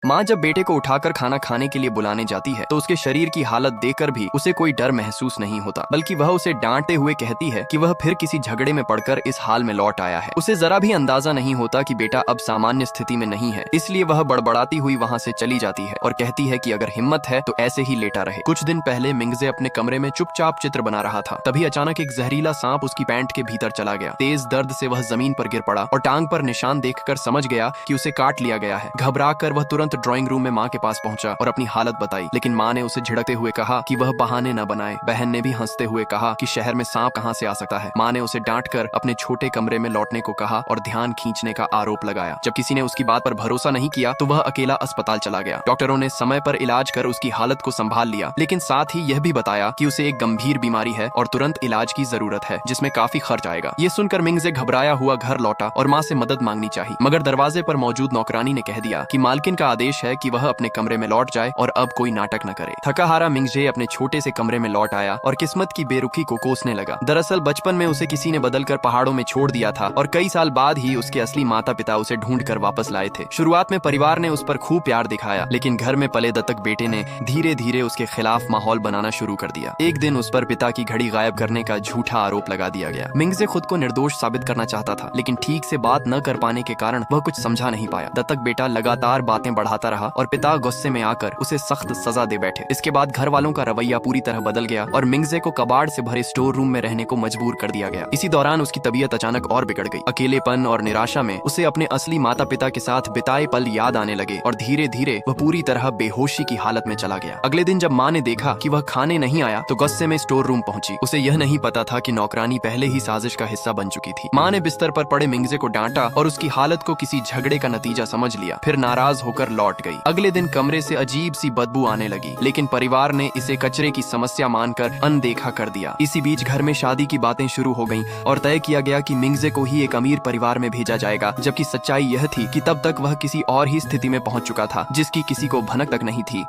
माँ जब बेटे को उठाकर खाना खाने के लिए बुलाने जाती है तो उसके शरीर की हालत देखकर भी उसे कोई डर महसूस नहीं होता, बल्कि वह उसे डांटते हुए कहती है कि वह फिर किसी झगड़े में पड़कर इस हाल में लौट आया है। उसे जरा भी अंदाजा नहीं होता कि बेटा अब सामान्य स्थिति में नहीं है, इसलिए वह बड़बड़ाती हुई वहाँ से चली जाती है और कहती है कि अगर हिम्मत है तो ऐसे ही लेटा रहे। कुछ दिन पहले मिंगजे अपने कमरे में चुपचाप चित्र बना रहा था, तभी अचानक एक जहरीला सांप उसकी पैंट के भीतर चला गया। तेज दर्द से वह जमीन पर गिर पड़ा और टांग पर निशान देखकर समझ गया कि उसे काट लिया गया है। घबराकर वह तुरंत ड्राइंग रूम में माँ के पास पहुंचा और अपनी हालत बताई, लेकिन माँ ने उसे झिड़कते हुए कहा कि वह बहाने न बनाए। बहन ने भी हंसते हुए कहा कि शहर में सांप कहाँ से आ सकता है। माँ ने उसे डांटकर अपने छोटे कमरे में लौटने को कहा और ध्यान खींचने का आरोप लगाया। जब किसी ने उसकी बात पर भरोसा नहीं किया तो वह अकेला अस्पताल चला गया। डॉक्टरों ने समय पर इलाज कर उसकी हालत को संभाल लिया, लेकिन साथ ही यह भी बताया कि उसे एक गंभीर बीमारी है और तुरंत इलाज की जरूरत है, जिसमें काफी खर्च आएगा। ये सुनकर मिंगजे घबराया हुआ घर लौटा और माँ से मदद मांगनी चाहिए, मगर दरवाजे पर मौजूद नौकरानी ने कह दिया कि मालकिन का आदेश है कि वह अपने कमरे में लौट जाए और अब कोई नाटक न करे। थका हारा मिंगजे अपने छोटे से कमरे में लौट आया और किस्मत की बेरुखी को कोसने लगा। दरअसल बचपन में उसे किसी ने बदलकर पहाड़ों में छोड़ दिया था और कई साल बाद ही उसके असली माता पिता उसे ढूंढ कर वापस लाए थे। शुरुआत में परिवार ने उस पर खूब प्यार दिखाया, लेकिन घर में पले दत्तक बेटे ने धीरे धीरे उसके खिलाफ माहौल बनाना शुरू कर दिया। एक दिन उस पर पिता की घड़ी गायब करने का झूठा आरोप लगा दिया गया। मिंगजे खुद को निर्दोष साबित करना चाहता था, लेकिन ठीक से बात न कर पाने के कारण वह कुछ समझा नहीं पाया। दत्तक बेटा लगातार बातें बढ़ाता रहा और पिता गुस्से में आकर उसे सख्त सजा दे बैठे। इसके बाद घर वालों का रवैया पूरी तरह बदल गया और मिंगजे को कबाड़ से भरे स्टोर रूम में रहने को मजबूर कर दिया गया। इसी दौरान उसकी तबीयत अचानक और बिगड़ गई। अकेलेपन और निराशा में उसे अपने असली माता पिता के साथ बिताए पल याद आने लगे और धीरे धीरे वह पूरी तरह बेहोशी की हालत में चला गया। अगले दिन जब माँ ने देखा कि वह खाने नहीं आया तो गुस्से में स्टोर रूम पहुंची। उसे यह नहीं पता था कि नौकरानी पहले ही साजिश का हिस्सा बन चुकी थी। माँ ने बिस्तर पर पड़े मिंगजे को डांटा और उसकी हालत को किसी झगड़े का नतीजा समझ लिया, फिर नाराज होकर लौट गई। अगले दिन कमरे से अजीब सी बदबू आने लगी, लेकिन परिवार ने इसे कचरे की समस्या मानकर अनदेखा कर दिया। इसी बीच घर में शादी की बातें शुरू हो गईं और तय किया गया कि मिंगजे को ही एक अमीर परिवार में भेजा जाएगा, जबकि सच्चाई यह थी कि तब तक वह किसी और ही स्थिति में पहुंच चुका था, जिसकी किसी को भनक तक नहीं थी।